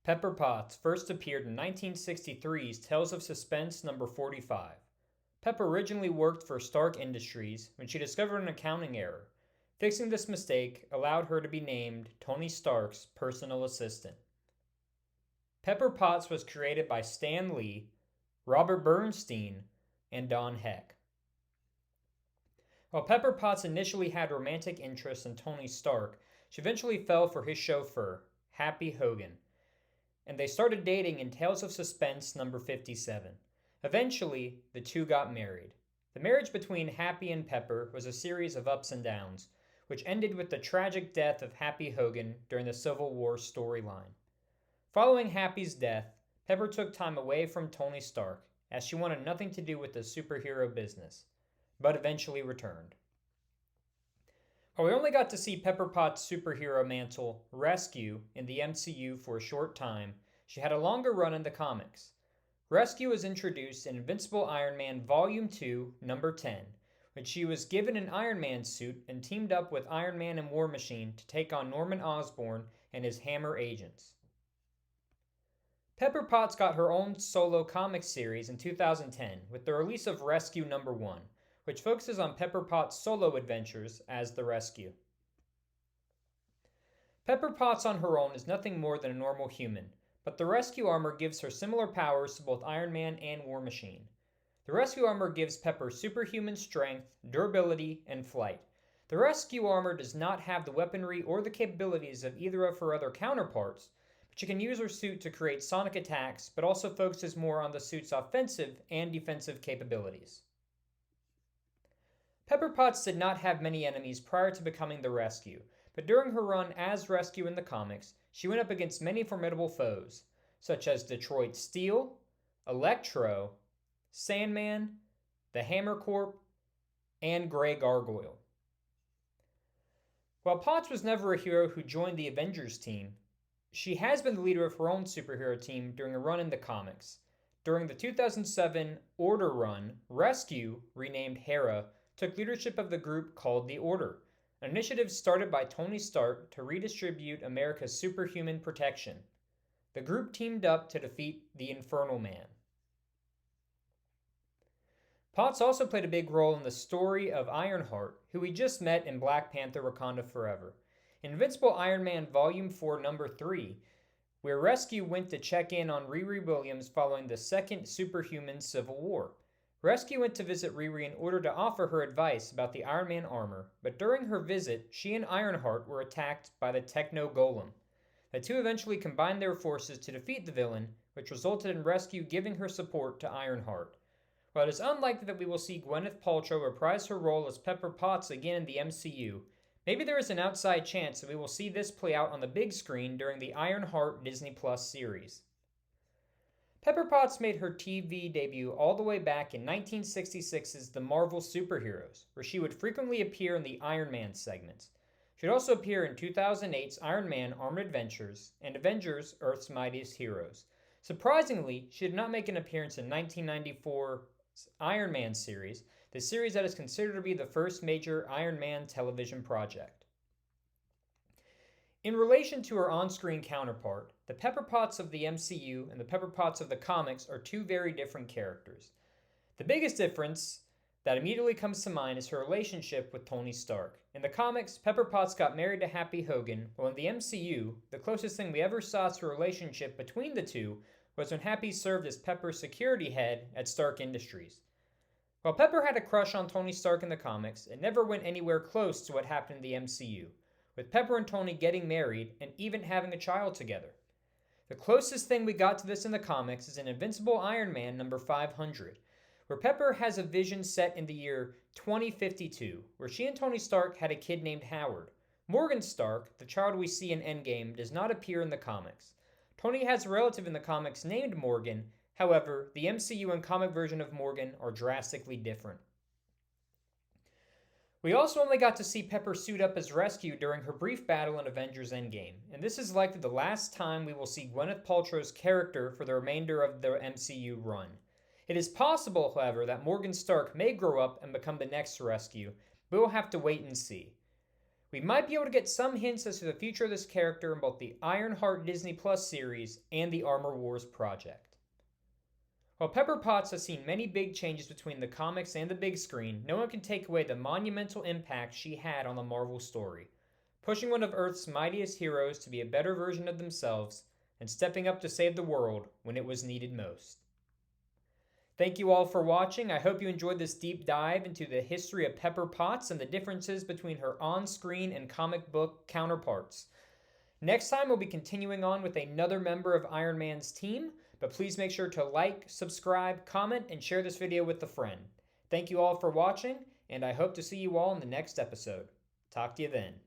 Pepper Potts first appeared in 1963's Tales of Suspense number 45. Pepper originally worked for Stark Industries when she discovered an accounting error. Fixing this mistake allowed her to be named Tony Stark's personal assistant. Pepper Potts was created by Stan Lee, Robert Bernstein, and Don Heck. While Pepper Potts initially had romantic interests in Tony Stark, she eventually fell for his chauffeur, Happy Hogan, and they started dating in Tales of Suspense number 57. Eventually, the two got married. The marriage between Happy and Pepper was a series of ups and downs, which ended with the tragic death of Happy Hogan during the Civil War storyline. Following Happy's death, Pepper took time away from Tony Stark, as she wanted nothing to do with the superhero business, but eventually returned. While we only got to see Pepper Potts' superhero mantle, Rescue, in the MCU for a short time, she had a longer run in the comics. Rescue was introduced in Invincible Iron Man Volume 2, Number 10, when she was given an Iron Man suit and teamed up with Iron Man and War Machine to take on Norman Osborn and his Hammer agents. Pepper Potts got her own solo comic series in 2010 with the release of Rescue Number 1, which focuses on Pepper Potts' solo adventures as the Rescue. Pepper Potts on her own is nothing more than a normal human, but the Rescue armor gives her similar powers to both Iron Man and War Machine. The Rescue armor gives Pepper superhuman strength, durability, and flight. The Rescue armor does not have the weaponry or the capabilities of either of her other counterparts, but she can use her suit to create sonic attacks, but also focuses more on the suit's offensive and defensive capabilities. Pepper Potts did not have many enemies prior to becoming the Rescue, but during her run as Rescue in the comics, she went up against many formidable foes, such as Detroit Steel, Electro, Sandman, the Hammer Corp, and Grey Gargoyle. While Potts was never a hero who joined the Avengers team, she has been the leader of her own superhero team during a run in the comics. During the 2007 Order run, Rescue, renamed Hera, took leadership of the group called the Order, an initiative started by Tony Stark to redistribute America's superhuman protection. The group teamed up to defeat the Infernal Man. Potts also played a big role in the story of Ironheart, who we just met in Black Panther Wakanda Forever. In Invincible Iron Man Volume 4, Number 3, where Rescue went to check in on Riri Williams following the second superhuman Civil War. Rescue went to visit Riri in order to offer her advice about the Iron Man armor, but during her visit, she and Ironheart were attacked by the Techno Golem. The two eventually combined their forces to defeat the villain, which resulted in Rescue giving her support to Ironheart. While it is unlikely that we will see Gwyneth Paltrow reprise her role as Pepper Potts again in the MCU, maybe there is an outside chance that we will see this play out on the big screen during the Ironheart Disney Plus series. Pepper Potts made her TV debut all the way back in 1966's The Marvel Superheroes, where she would frequently appear in the Iron Man segments. She would also appear in 2008's Iron Man Armored Adventures and Avengers Earth's Mightiest Heroes. Surprisingly, she did not make an appearance in 1994's Iron Man series, the series that is considered to be the first major Iron Man television project. In relation to her on-screen counterpart, the Pepper Potts of the MCU and the Pepper Potts of the comics are two very different characters. The biggest difference that immediately comes to mind is her relationship with Tony Stark. In the comics, Pepper Potts got married to Happy Hogan, while in the MCU, the closest thing we ever saw to a relationship between the two was when Happy served as Pepper's security head at Stark Industries. While Pepper had a crush on Tony Stark in the comics, it never went anywhere close to what happened in the MCU, with Pepper and Tony getting married and even having a child together. The closest thing we got to this in the comics is in Invincible Iron Man number 500, where Pepper has a vision set in the year 2052, where she and Tony Stark had a kid named Howard. Morgan Stark, the child we see in Endgame, does not appear in the comics. Tony has a relative in the comics named Morgan, however, the MCU and comic version of Morgan are drastically different. We also only got to see Pepper suit up as Rescue during her brief battle in Avengers Endgame, and this is likely the last time we will see Gwyneth Paltrow's character for the remainder of the MCU run. It is possible, however, that Morgan Stark may grow up and become the next Rescue, but we'll have to wait and see. We might be able to get some hints as to the future of this character in both the Ironheart Disney Plus series and the Armor Wars project. While Pepper Potts has seen many big changes between the comics and the big screen, no one can take away the monumental impact she had on the Marvel story, pushing one of Earth's mightiest heroes to be a better version of themselves and stepping up to save the world when it was needed most. Thank you all for watching. I hope you enjoyed this deep dive into the history of Pepper Potts and the differences between her on-screen and comic book counterparts. Next time, we'll be continuing on with another member of Iron Man's team, but please make sure to like, subscribe, comment, and share this video with a friend. Thank you all for watching, and I hope to see you all in the next episode. Talk to you then.